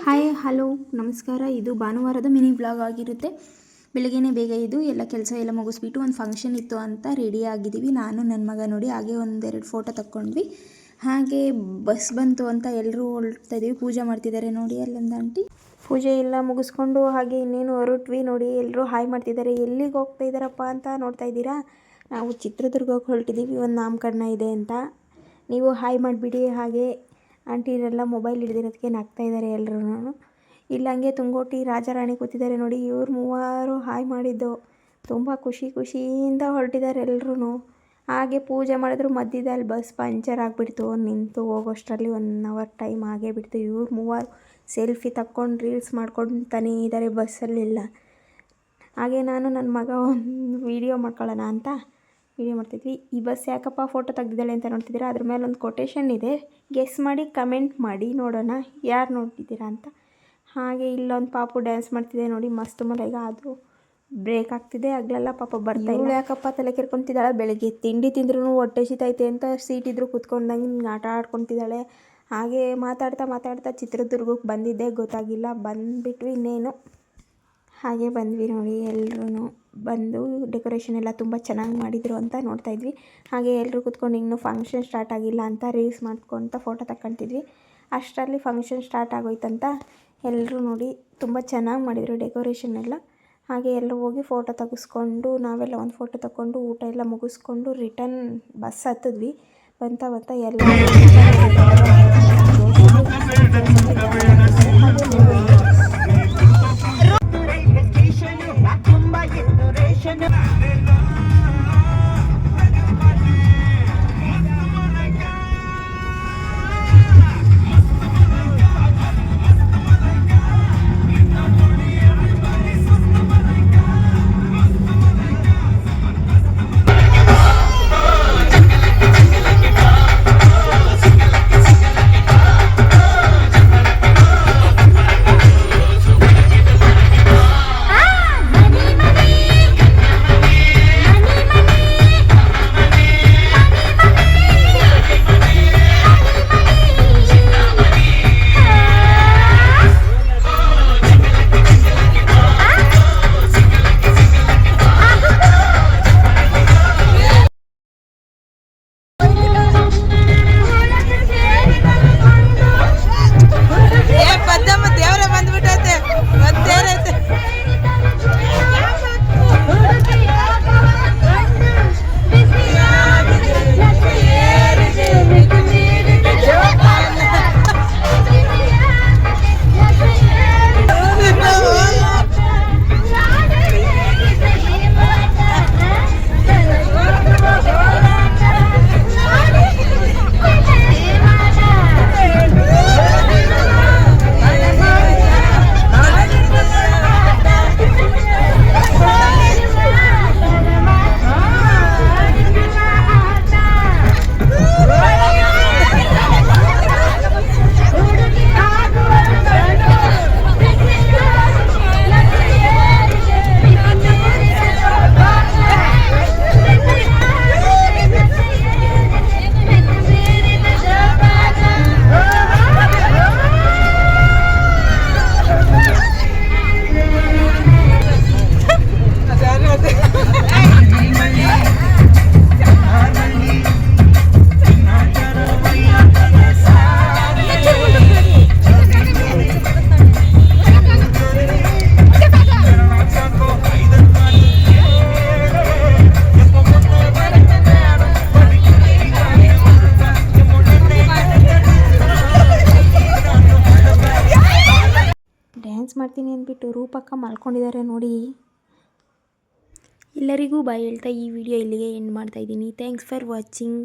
Hi hello ನಮಸ್ಕಾರ. ಇದು ಭಾನುವಾರದ ಮಿನಿ ಬ್ಲಾಗ್ ಆಗಿರುತ್ತೆ. ಬೆಳಗ್ಗೆನೇ ಬೇಗ ಇದು ಎಲ್ಲ ಕೆಲಸ ಎಲ್ಲ ಮುಗಿಸ್ಬಿಟ್ಟು ಒಂದು ಫಂಕ್ಷನ್ ಇತ್ತು ಅಂತ ರೆಡಿ ಆಗಿದ್ದೀವಿ. ನಾನು ನನ್ನ ಮಗ ನೋಡಿ ಹಾಗೆ ಒಂದೆರಡು ಫೋಟೋ ತಕ್ಕೊಂಡ್ವಿ. ಹಾಗೆ ಬಸ್ ಬಂತು ಅಂತ ಎಲ್ಲರೂ ಹೊರಡ್ತಾ ಇದ್ದೀವಿ. ಪೂಜೆ ಮಾಡ್ತಿದ್ದಾರೆ ನೋಡಿ ಅಲ್ಲೊಂದು ಆಂಟಿ. ಪೂಜೆ ಎಲ್ಲ ಮುಗಿಸ್ಕೊಂಡು ಹಾಗೆ ಇನ್ನೇನು ಹೊರಟ್ವಿ ನೋಡಿ. ಎಲ್ಲರೂ ಹಾಯ್ ಮಾಡ್ತಿದ್ದಾರೆ. ಎಲ್ಲಿಗೆ ಹೋಗ್ತಾ ಇದ್ದಾರಪ್ಪ ಅಂತ ನೋಡ್ತಾ ಇದ್ದೀರಾ. ನಾವು ಚಿತ್ರದುರ್ಗಕ್ಕೆ ಹೊರಟಿದ್ದೀವಿ, ಒಂದು ನಾಮಕರಣ ಇದೆ ಅಂತ. ನೀವು ಹಾಯ್ ಮಾಡಿಬಿಡಿ. ಹಾಗೆ ಆಂಟಿರೆಲ್ಲ ಮೊಬೈಲ್ ಹಿಡಿದಿರೋದಕ್ಕೆ ನಗ್ತಾ ಇದ್ದಾರೆ ಎಲ್ಲರೂ. ಇಲ್ಲ ಹಂಗೆ ತುಂಗೋಟಿ ರಾಜಾರಾಣಿ ಕೂತಿದ್ದಾರೆ ನೋಡಿ. ಇವ್ರು ಮೂವರು ಹಾಯ್ ಮಾಡಿದ್ದು ತುಂಬ ಖುಷಿಯಿಂದ ಹೊರಟಿದ್ದಾರೆ ಎಲ್ಲರೂ. ಹಾಗೆ ಪೂಜೆ ಮಾಡಿದ್ರು ಮಧ್ಯದಲ್ಲಿ ಬಸ್ ಪಂಚರ್ ಆಗಿಬಿಡ್ತು. ನಿಂತು ಹೋಗೋಷ್ಟರಲ್ಲಿ 1 ಅವರ್ ಟೈಮ್ ಆಗೇ ಬಿಡ್ತು. ಇವ್ರು ಮೂವರು ಸೆಲ್ಫಿ ತಕ್ಕೊಂಡು ರೀಲ್ಸ್ ಮಾಡ್ಕೊತಾನೇ ಇದ್ದಾರೆ ಬಸ್ಸಲ್ಲೆಲ್ಲ. ಹಾಗೆ ನಾನು ನನ್ನ ಮಗ ಒಂದು ವೀಡಿಯೋ ಮಾಡ್ಕೊಳ್ಳೋಣ ಅಂತ ವೀಡಿಯೋ ಮಾಡ್ತಿದ್ವಿ. ಈ ಬಸ್ ಯಾಕಪ್ಪ ಫೋಟೋ ತೆಗ್ದಿದ್ದಾಳೆ ಅಂತ ನೋಡ್ತಿದ್ದೀರಾ. ಅದ್ರ ಮೇಲೆ ಒಂದು ಕೊಟೇಶನ್ ಇದೆ, ಗೆಸ್ ಮಾಡಿ ಕಮೆಂಟ್ ಮಾಡಿ ನೋಡೋಣ ಯಾರು ನೋಡ್ತಿದ್ದೀರಾ ಅಂತ. ಹಾಗೆ ಇಲ್ಲೊಂದು ಪಾಪು ಡ್ಯಾನ್ಸ್ ಮಾಡ್ತಿದೆ ನೋಡಿ, ಮಸ್ತ್ ಮಲೆಗ. ಅದು ಬ್ರೇಕ್ ಆಗ್ತಿದೆ, ಆಗಲೆಲ್ಲ ಪಾಪ ಬರ್ತಾ ಇಲ್ಲ. ಯಾಕಪ್ಪ ತಲೆ ಕೆರ್ಕೊತಿದ್ದಾಳೆ. ಬೆಳಗ್ಗೆ ತಿಂಡಿ ತಿಂದ್ರೂ ಹೊಟ್ಟೆ ಸಿತೈತೆ ಅಂತ ಸೀಟ್ ಇದ್ರೂ ಕೂತ್ಕೊಂಡಂಗೆ ಆಟ ಆಡ್ಕೊತಿದ್ದಾಳೆ. ಹಾಗೆ ಮಾತಾಡ್ತಾ ಚಿತ್ರದುರ್ಗಕ್ಕೆ ಬಂದಿದ್ದೆ, ಗೊತ್ತಾಗಿಲ್ಲ. ಬಂದುಬಿಟ್ವಿ ಇನ್ನೇನು. ಹಾಗೆ ಬಂದ್ವಿ ನೋಡಿ. ಎಲ್ಲರೂ ಬಂದು ಡೆಕೋರೇಷನ್ ಎಲ್ಲ ತುಂಬ ಚೆನ್ನಾಗಿ ಮಾಡಿದರು ಅಂತ ನೋಡ್ತಾಯಿದ್ವಿ. ಹಾಗೆ ಎಲ್ಲರೂ ಕೂತ್ಕೊಂಡು ಇನ್ನೂ ಫಂಕ್ಷನ್ ಸ್ಟಾರ್ಟ್ ಆಗಿಲ್ಲ ಅಂತ ರೀಲ್ಸ್ ಮಾಡ್ಕೊತ ಫೋಟೋ ತಗೊತಿದ್ವಿ. ಅಷ್ಟರಲ್ಲಿ ಫಂಕ್ಷನ್ ಸ್ಟಾರ್ಟ್ ಆಗೋಯ್ತಂತ ಎಲ್ಲರೂ ನೋಡಿ ತುಂಬ ಚೆನ್ನಾಗಿ ಮಾಡಿದರು ಡೆಕೋರೇಷನ್ ಎಲ್ಲ. ಹಾಗೆ ಎಲ್ಲರೂ ಹೋಗಿ ಫೋಟೋ ತೆಗೆಸ್ಕೊಂಡು ನಾವೆಲ್ಲ ಒಂದು ಫೋಟೋ ತಗೊಂಡು ಊಟ ಎಲ್ಲ ಮುಗಿಸ್ಕೊಂಡು ರಿಟರ್ನ್ ಬಸ್ ಹತ್ತಿದ್ವಿ. ಬಂತ ಎಲ್ಲ ಮಾಡ್ತೀನಿ ಅಂದ್ಬಿಟ್ಟು ರೂಪಕ್ಕ ಮಲ್ಕೊಂಡಿದ್ದಾರೆ ನೋಡಿ. ಎಲ್ಲರಿಗೂ ಬಾಯ್ ಹೇಳ್ತಾ ಈ ವಿಡಿಯೋ ಇಲ್ಲಿಗೆ ಎಂಡ್ ಮಾಡ್ತಾಯಿದ್ದೀನಿ. Thanks for watching.